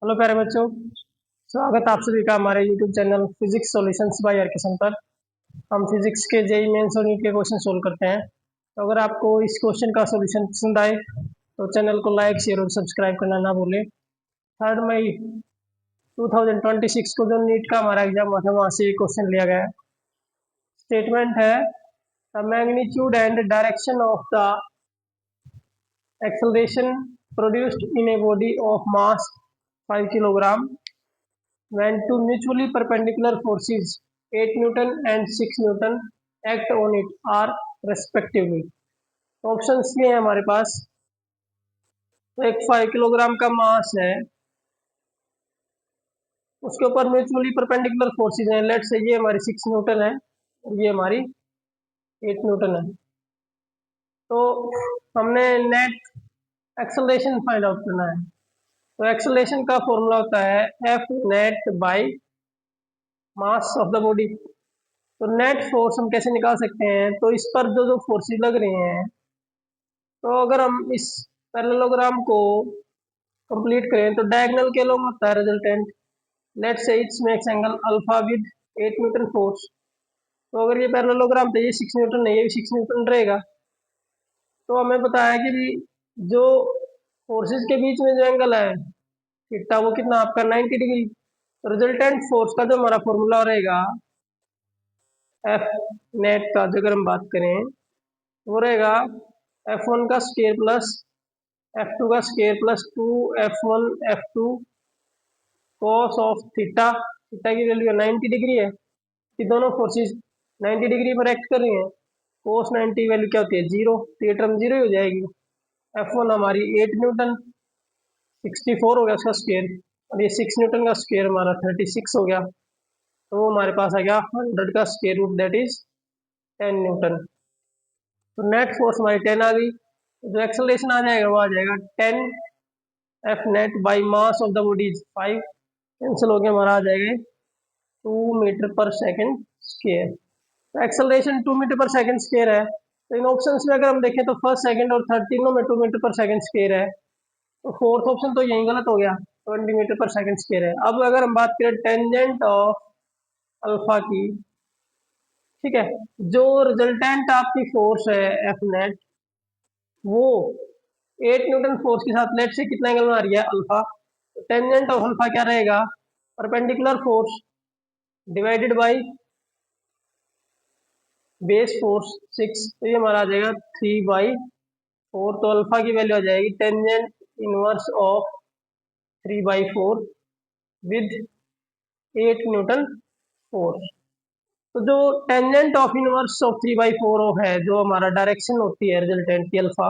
Hello प्यारे बच्चों, स्वागत आप सभी का हमारे YouTube channel physics solutions by R पर। हम फिजिक्स के जेई मेंस और नीट के क्वेश्चन सोल्व करते हैं। तो अगर आपको इस क्वेश्चन का सॉल्यूशन पसंद आए तो चैनल को लाइक शेयर और सब्सक्राइब करना ना भूलें। 3 मई 2026 को जो नीट का हमारा एग्जाम हुआ था वहाँ से ये क्वेश्चन लिया गया है। स्टेटमेंट है the magnitude and direction of the acceleration produced in a body of mass 5 kilogram when two mutually perpendicular forces 8 Newton and 6 Newton act on it are respectively। Options ये हैं हमारे पास। तो एक 5 किलोग्राम का मास है, उसके ऊपर म्यूचुअली परपेंडिकुलर फोर्सेज हैं। लेट से ये हमारी 6 न्यूटन है और ये हमारी 8 न्यूटन है। तो हमने नेट एक्सेलरेशन फाइंड आउट करना है। तो एक्सेलरेशन का फॉर्मूला होता है F net by mass of the body. तो नेट फोर्स हम कैसे निकाल सकते हैं? तो इस पर जो जो फोर्सेस लग रहे हैं, तो अगर हम इस पैरेललोग्राम को कंप्लीट करें तो डायगोनल के लोग होता है रिजल्टेंट। लेट से it's makes angle alpha with 8 Newton force. तो अगर ये पैरेललोग्राम तो ये 6 न्यूटन है, ये भी 6 न्यूटन रहेगा। तो हमें पता है कि जो फोर्सेस के बीच में जो एंगल है थीटा वो कितना आपका 90 डिग्री। तो रिजल्टेंट फोर्स का जो हमारा फॉर्मूला रहेगा एफ नेट का, जो अगर हम बात करें वो रहेगा F1 का स्केयर प्लस F2 का square plus 2 F1 F2 cos of theta. Theta की वैल्यू 90 डिग्री है कि दोनों फोर्सेस 90 डिग्री पर एक्ट कर रही हैं। कोस 90 वैल्यू क्या होती है? 0। तो ये टर्म 0 ही हो जाएगी। F1 हमारी 8 न्यूटन 64 हो गया उसका स्केयर, और ये 6 न्यूटन का स्केयर हमारा 36 हो गया। तो वो हमारे पास आ गया 100 का square root, that is 10 newton. तो नेट फोर्स हमारी 10 आ गई। जो एक्सेलरेशन आ जाएगा वो आ जाएगा 10 F net by mass of the body is 5। Cancel हो गया, हमारा आ जाएगा 2 मीटर पर सेकेंड स्केयर। तो एक्सेलरेशन 2 मीटर पर सेकेंड स्केयर है। तो इन ऑप्शंस में अगर हम देखें तो फर्स्ट सेकंड और थर्ड तीनों में 2 मीटर पर सेकेंड स्केयर है। तो फोर्थ ऑप्शन तो यही गलत हो गया, 20 मीटर पर सेकेंड स्केयर है। अब अगर हम बात करें टेंजेंट ऑफ अल्फा की, ठीक है, जो रिजल्टेंट आपकी फोर्स है एफ नेट वो 8 न्यूटन फोर्स के साथ लेट से कितना एंगल बना रही है? अल्फा। टेंजेंट ऑफ अल्फा क्या रहेगा? Perpendicular force divided by base force 6। तो ये हमारा आ जाएगा 3/4। तो अल्फा की वैल्यू आ जाएगी tangent inverse of 3/4 with 8 Newton force. तो जो टेंजेंट ऑफ इनवर्स ऑफ 3/4 है, जो हमारा डायरेक्शन होती है रिजल्टेंट की अल्फा,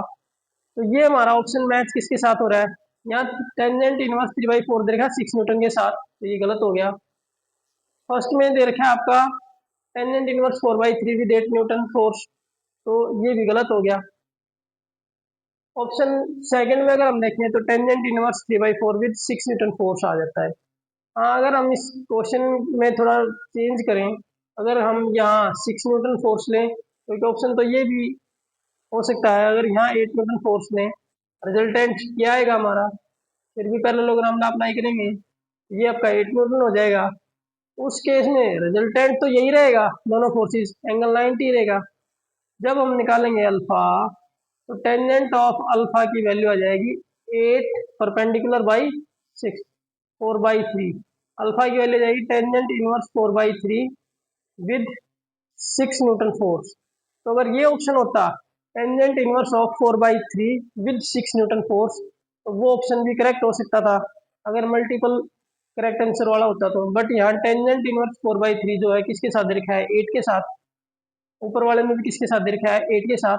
तो ये हमारा ऑप्शन मैच किसके साथ हो रहा है? यहाँ टेंजेंट इनवर्स 3/4 दे रखा है 6 न्यूटन के साथ, तो ये गलत हो गया। फर्स्ट में दे रखा है आपका tangent inverse 4/3 with 8 Newton force, तो ये भी गलत हो गया। ऑप्शन सेकंड में अगर हम देखें तो tangent inverse 3/4 with 6 newton force आ जाता है। हाँ, अगर हम इस क्वेश्चन में थोड़ा चेंज करें, अगर हम यहाँ 6 न्यूटन फोर्स लें तो एक ऑप्शन तो ये भी हो सकता है। अगर यहाँ 8 न्यूटन फोर्स लें, रिजल्टेंट क्या आएगा हमारा? फिर भी पैरेललोग्राम ना अप्लाई करेंगे, ये आपका 8 न्यूटन हो जाएगा। उस केस में रिजल्टेंट तो यही रहेगा, दोनों फोर्सेस एंगल 90 रहेगा। जब हम निकालेंगे अल्फा, तो टेंजेंट ऑफ अल्फा की वैल्यू आ जाएगी 8 परपेंडिकुलर बाई 6, 4/3। अल्फा की वैल्यू आ जाएगी tangent inverse 4/3 with 6 newton force. तो अगर ये ऑप्शन होता tangent inverse of 4/3 with 6 newton force, तो वो ऑप्शन भी करेक्ट हो सकता था अगर मल्टीपल करेक्ट आंसर वाला होता तो। बट यहाँ टेंजेंट इनवर्स 4/3 जो है किसके साथ दे रखा है? 8 के साथ। ऊपर वाले में भी किसके साथ दे रखा है? 8 के साथ।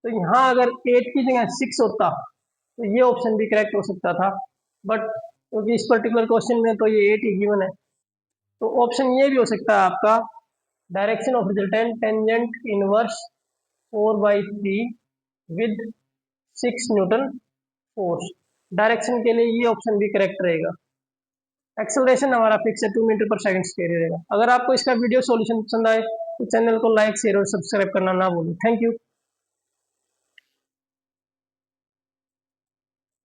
तो यहाँ अगर 8 की जगह 6 होता तो ये ऑप्शन भी करेक्ट हो सकता था। बट क्योंकि इस पर्टिकुलर क्वेश्चन में तो ये 8 ही गिवन है, तो ऑप्शन ये भी हो सकता है आपका direction of resultant tangent inverse 4/3 with 6 newton force. Direction के लिए ये ऑप्शन भी करेक्ट रहेगा। एक्सेलरेशन हमारा फिक्स है 2 मीटर पर सेकंड स्क्वायर रहेगा। अगर आपको इसका वीडियो सॉल्यूशन पसंद आए तो चैनल को लाइक शेयर और सब्सक्राइब करना ना भूलें। Thank you.